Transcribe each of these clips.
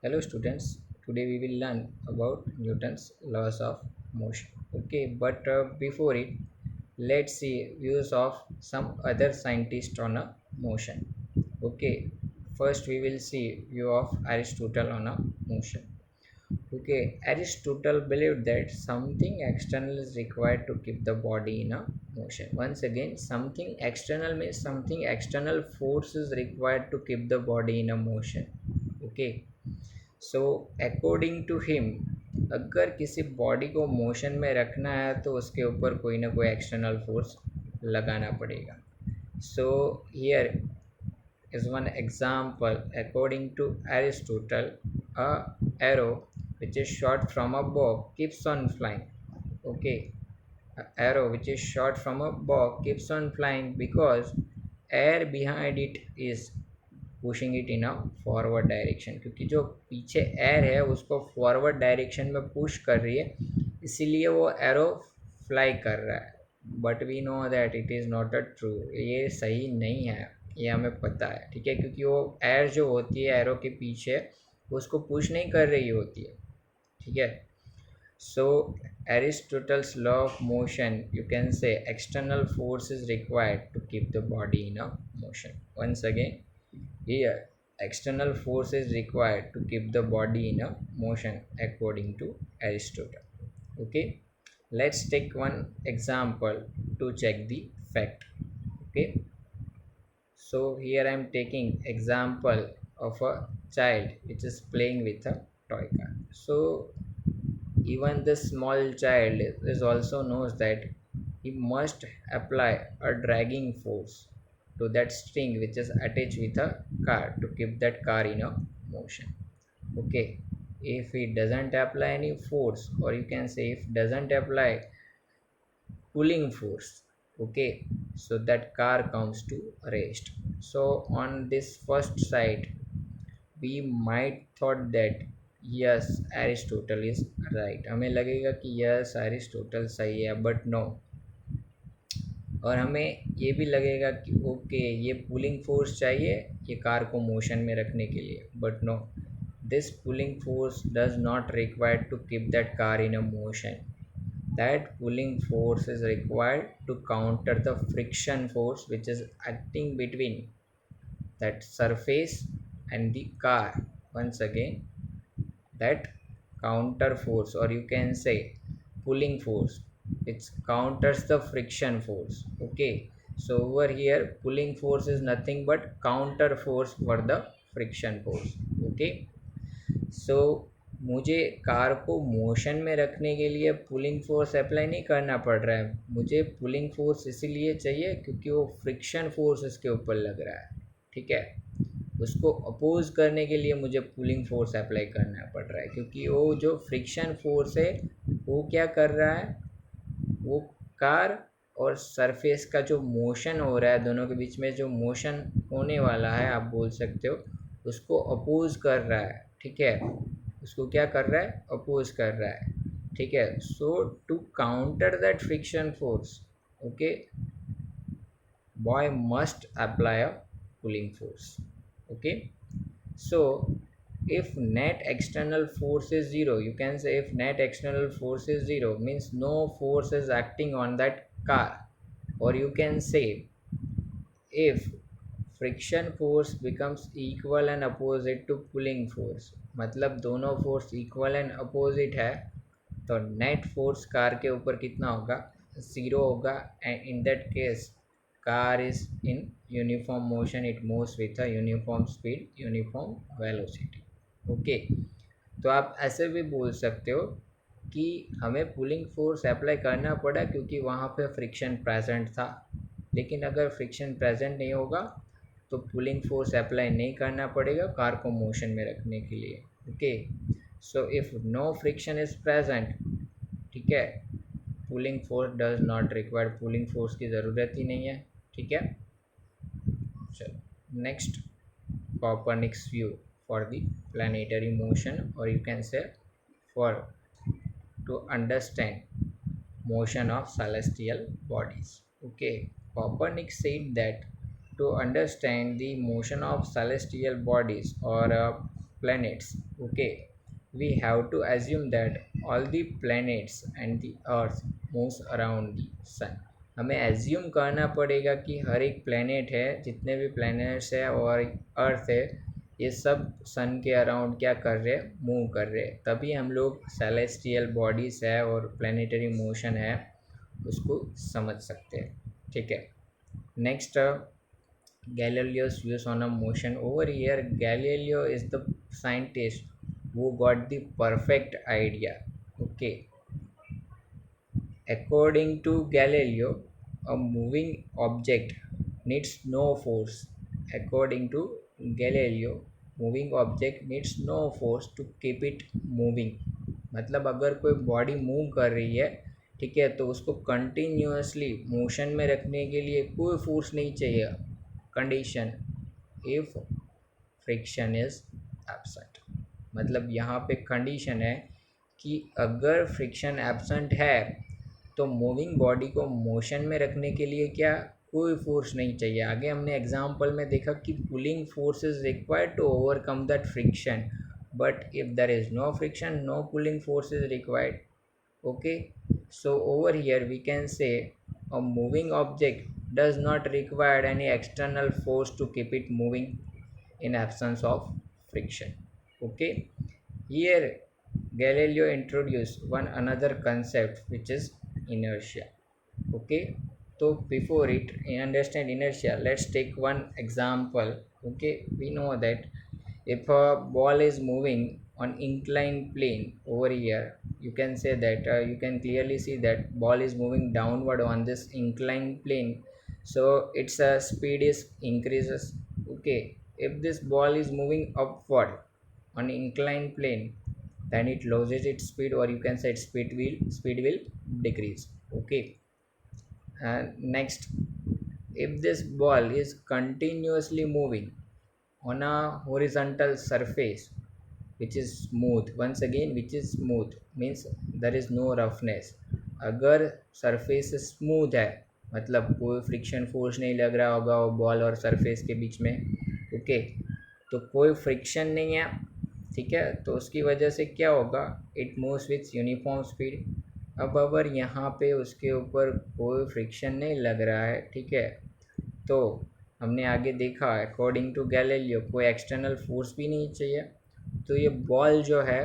Hello students, today we will learn about Newton's laws of motion. Okay, but before it, let's see views of some other scientists on a motion. Okay, first we will see view of Aristotle on a motion. Okay, Aristotle believed that something external is required to keep the body in a motion. Once again, something external means something external force is required to keep the body in a motion. Okay, so according to him अगर किसी body को motion में रखना है तो उसके ऊपर कोई ना कोई एक्सटर्नल फोर्स लगाना पड़ेगा. So here is one example. According to Aristotle, a arrow which is shot from a bow keeps on flying. Okay, a arrow which is shot from a bow keeps on flying because air behind it is pushing it in a forward direction, क्योंकि जो पीछे air है उसको forward direction में push कर रही है, इसीलिए वो एरो फ्लाई कर रहा है. But we know that it is not a true. ये सही नहीं है, ये हमें पता है. ठीक है, क्योंकि वो एयर जो होती है एरो के पीछे उसको पुश नहीं कर रही होती है. ठीक है. So Aristotle's law of motion, you can say external force is required to keep the body in a motion. Once again, here, external force is required to keep the body in a motion according to Aristotle. Okay, let's take one example to check the fact. Okay, so here I am taking example of a child which is playing with a toy car. So even this small child is also knows that he must apply a dragging force to that string which is attached with a car to keep that car in a motion. Okay, if he doesn't apply any force, or you can say if doesn't apply pulling force, okay, so that car comes to rest. So on this first side we might thought that yes, Aristotle is right. हमें लगेगा कि yes, Aristotle सही है, but no. और हमें ये भी लगेगा कि ओके, ये पुलिंग फोर्स चाहिए ये कार को मोशन में रखने के लिए, but no, this pulling force does not required to keep that car in a motion. That pulling force is required to counter the friction force which is acting between that surface and the car. Once again, that counter force, or you can say pulling force, it counters the friction force. Okay, so over here pulling force is nothing but counter force for the friction force. Okay, so मुझे car को motion में रखने के लिए pulling force apply नहीं करना पड़ रहा है. मुझे पुलिंग फोर्स इसीलिए चाहिए क्योंकि वो फ्रिक्शन फोर्स इसके ऊपर लग रहा है. ठीक है, उसको अपोज करने के लिए मुझे पुलिंग फोर्स अप्लाई करना पड़ रहा है, क्योंकि वो जो फ्रिक्शन फोर्स है वो क्या कर रहा है, वो कार और सरफेस का जो मोशन हो रहा है, दोनों के बीच में जो मोशन होने वाला है आप बोल सकते हो, उसको अपोज कर रहा है. ठीक है, उसको क्या कर रहा है, अपोज कर रहा है. ठीक है, so to counter that friction force, okay, boy must apply a pulling force. Okay, so if net external force is zero, you can say if net external force is zero means no force is acting on that car, or you can say if friction force becomes equal and opposite to pulling force, मतलब दोनों force equal and opposite है, तो net force car के ऊपर कितना होगा, zero होगा. and in that case car is in uniform motion, it moves with a uniform speed, uniform velocity. Okay, तो आप ऐसे भी बोल सकते हो कि हमें पुलिंग फोर्स अप्लाई करना पड़ा क्योंकि वहाँ पे फ्रिक्शन प्रेजेंट था, लेकिन अगर फ्रिक्शन प्रेजेंट नहीं होगा तो पुलिंग फोर्स अप्लाई नहीं करना पड़ेगा कार को मोशन में रखने के लिए. Okay, so if no friction is present, ठीक है, pulling force does not require, pulling force की ज़रूरत ही नहीं है. ठीक है, चलो next, Copernicus view for the planetary motion, और you can say for to understand motion of celestial bodies. Okay, Copernicus said that to understand the motion of celestial bodies or planets. Okay, we have to assume that all the planets and the earth moves around the sun. हमें assume करना पड़ेगा कि हर एक planet है, जितने भी planets है और अर्थ है, ये सब सन के अराउंड क्या कर रहे हैं, मूव कर रहे हैं, तभी हम लोग सेलेस्टियल बॉडीज है और प्लानिटरी मोशन है उसको समझ सकते हैं. ठीक है. Next, Galileo's views on a motion. Over here, Galileo is the scientist who got the perfect idea. Okay, according to Galileo, a moving object needs no force. According to Galileo, moving object needs no force to keep it moving. मतलब अगर कोई body move कर रही है, ठीक है, तो उसको कंटिन्यूसली मोशन में रखने के लिए कोई फोर्स नहीं चाहिए. Condition if friction is absent. मतलब यहाँ पे कंडीशन है कि अगर फ्रिक्शन एब्सेंट है तो मूविंग बॉडी को मोशन में रखने के लिए क्या, कोई फोर्स नहीं चाहिए. आगे हमने एग्जांपल में देखा कि pulling force is required to overcome that friction, but if there is no friction, no pulling force is required. Okay, so over here we can say a moving object does not require any external force to keep it moving in absence of friction. Okay, here Galileo introduced one another concept which is inertia. Okay, so before it understand inertia, let's take one example. Okay, we know that if a ball is moving on inclined plane, over here you can say that you can clearly see that ball is moving downward on this inclined plane, so its speed is increases. Okay, if this ball is moving upward on inclined plane, then it loses its speed, or you can say its speed will decrease. Okay, and next, if this ball is continuously moving on a horizontal surface which is smooth, once again which is smooth means there is no roughness. अगर surface smooth है, मतलब कोई friction force नहीं लग रहा होगा वो ball और सरफेस के बीच में. ओके, तो कोई फ्रिक्शन नहीं है, ठीक है, तो उसकी वजह से क्या होगा, it moves with uniform speed. अब अगर यहाँ पे उसके ऊपर कोई फ्रिक्शन नहीं लग रहा है, ठीक है, तो हमने आगे देखा अकॉर्डिंग टू गैलीलियो कोई एक्सटर्नल फोर्स भी नहीं चाहिए, तो ये बॉल जो है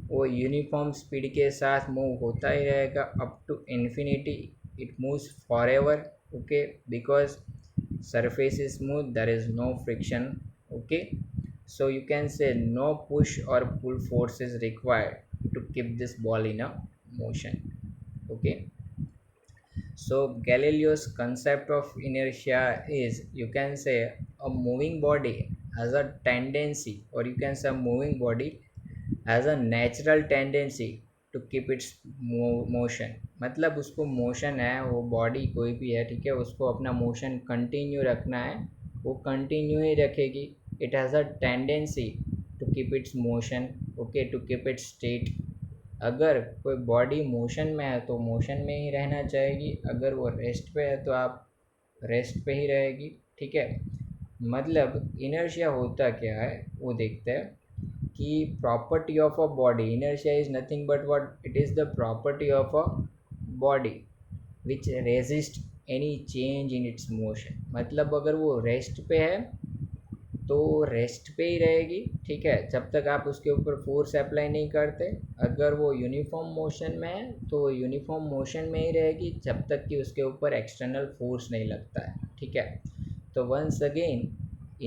वो यूनिफॉर्म स्पीड के साथ मूव होता ही रहेगा up to infinity. It moves forever. Okay, because surface is smooth, there is no friction. Okay, so you can say no push or pull force is required to keep this ball in a motion. Okay, so Galileo's concept of inertia is, you can say, a moving body has a tendency, or you can say a moving body has a natural tendency to keep its motion. मतलब उसको motion है, वो body कोई भी है, ठीक है, उसको अपना मोशन कंटिन्यू रखना है, वो कंटिन्यू ही रखेगी. It has a tendency to keep its motion. Okay, to keep its state. अगर कोई बॉडी मोशन में है तो मोशन में ही रहना चाहेगी, अगर वो रेस्ट पे है तो आप रेस्ट पे ही रहेगी. ठीक है, मतलब इनर्शिया होता क्या है वो देखते हैं कि property of a body. Inertia is nothing but what, it is the property of a body which resist any change in its motion. मतलब अगर वो रेस्ट पे है तो रेस्ट पे ही रहेगी, ठीक है, जब तक आप उसके ऊपर फोर्स अप्लाई नहीं करते. अगर वो यूनिफॉर्म मोशन में है तो यूनिफॉर्म मोशन में ही रहेगी जब तक कि उसके ऊपर एक्सटर्नल फोर्स नहीं लगता है. ठीक है, तो once again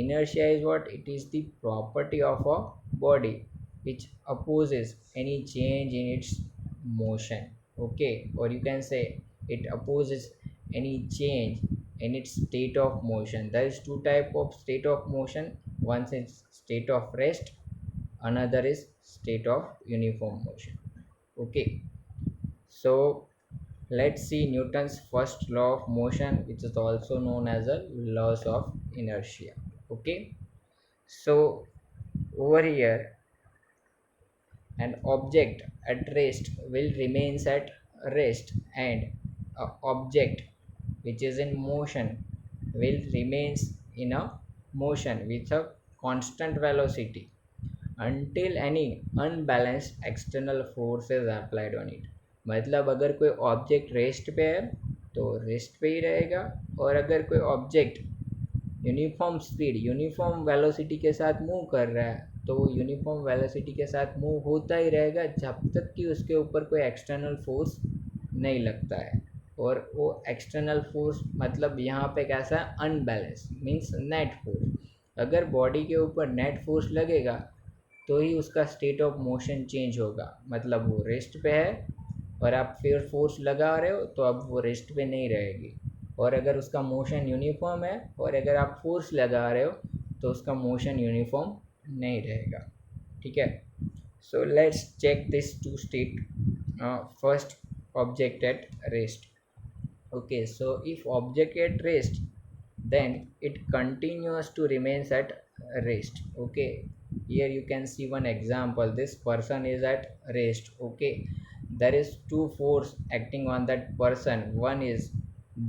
inertia is what, it is the property of a body which opposes any change in its motion. Okay, or you can say it opposes any change in its state of motion. There is two type of state of motion, one is state of rest, another is state of uniform motion. Okay, so let's see Newton's first law of motion, which is also known as the laws of inertia. Okay, so over here an object at rest will remains at rest, and a object which is in motion will remains in a motion with a constant velocity. until any unbalanced external force is applied on it. मतलब अगर कोई object rest पे है तो rest पे ही रहेगा, और अगर कोई object uniform speed uniform velocity के साथ मूव कर रहा है तो वो यूनिफॉर्म वेलोसिटी के साथ मूव होता ही रहेगा जब तक कि उसके ऊपर कोई एक्सटर्नल फोर्स नहीं लगता है। और वो एक्सटर्नल फोर्स मतलब यहाँ पे कैसा है, अनबैलेंस मीन्स नेट फोर्स। अगर बॉडी के ऊपर नेट फोर्स लगेगा तो ही उसका स्टेट ऑफ मोशन चेंज होगा, मतलब वो रेस्ट पे है और आप फिर फोर्स लगा रहे हो तो अब वो रेस्ट पे नहीं रहेगी। और अगर उसका मोशन यूनिफॉर्म है और अगर आप फोर्स लगा रहे हो तो उसका मोशन यूनिफॉर्म नहीं रहेगा। ठीक है, so let's check this to state. First, object at rest. Okay, so if object at rest, then it continues to remains at rest. Okay, here you can see one example. This person is at rest. Okay, there is two force acting on that person. One is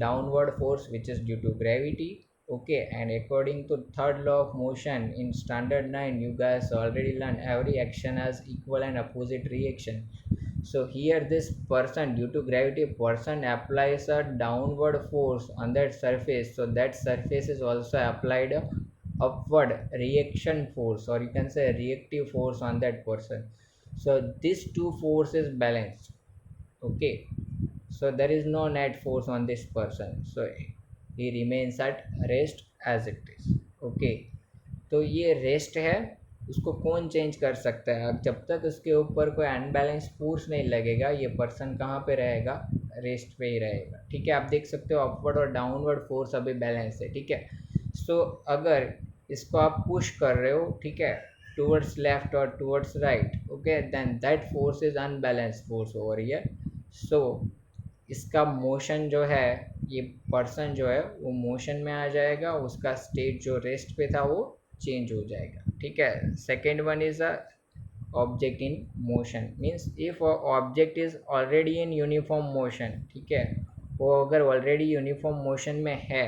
downward force, which is due to gravity. Okay, and according to third law of motion in standard 9, you guys already learned every action has equal and opposite reaction. So here this person, due to gravity, person applies a downward force on that surface, so that surface is also applied a upward reaction force, or you can say reactive force on that person. So these two forces balanced. Okay, so there is no net force on this person, so he remains at rest as it is. Okay, तो ये rest है, उसको कौन change कर सकता है? अब जब तक उसके ऊपर कोई अनबैलेंस फोर्स नहीं लगेगा ये पर्सन कहाँ पे रहेगा, रेस्ट पे ही रहेगा। ठीक है, आप देख सकते हो अपवर्ड और डाउनवर्ड फोर्स अभी बैलेंस है। ठीक है, सो अगर इसको आप पुश कर रहे हो, ठीक है, टूवर्ड्स लेफ्ट और towards right, okay, then that force is unbalance force over here. So इसका मोशन जो है, ये पर्सन जो है वो मोशन में आ जाएगा, उसका स्टेट जो रेस्ट पे था वो चेंज हो जाएगा। ठीक है, second one is a object in motion, means if object is already in uniform motion, ठीक है, वो अगर ऑलरेडी यूनिफॉर्म मोशन में है,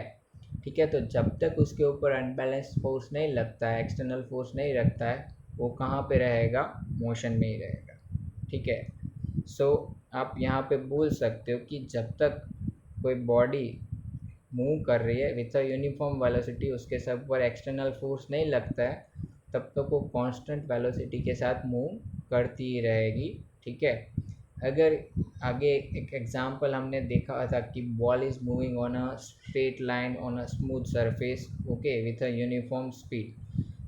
ठीक है, तो जब तक उसके ऊपर अनबैलेंस फोर्स नहीं लगता है, एक्सटर्नल फोर्स नहीं रखता है, वो कहाँ पे रहेगा, मोशन में ही रहेगा। ठीक है, सो आप यहाँ पे बोल सकते हो कि जब तक कोई बॉडी मूव कर रही है विथ अ यूनिफॉर्म वेलोसिटी, उसके सब पर एक्सटर्नल फोर्स नहीं लगता है, तब तक वो कांस्टेंट वेलोसिटी के साथ मूव करती ही रहेगी। ठीक है, अगर आगे एक एग्जांपल हमने देखा था कि ball is moving on a straight line on a smooth surface, okay, with a uniform speed.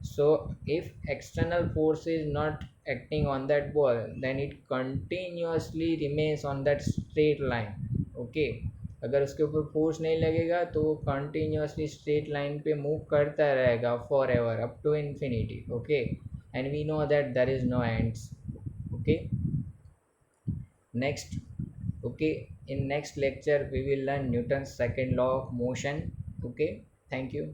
So if external force is not acting on that ball, then it continuously remains on that straight line. Okay, अगर उसके ऊपर force नहीं लगेगा तो वो continuously straight line पे move करता रहेगा forever up to infinity. Okay, and we know that there is no ends. Okay, next, okay, in next lecture we will learn Newton's second law of motion. Okay, thank you.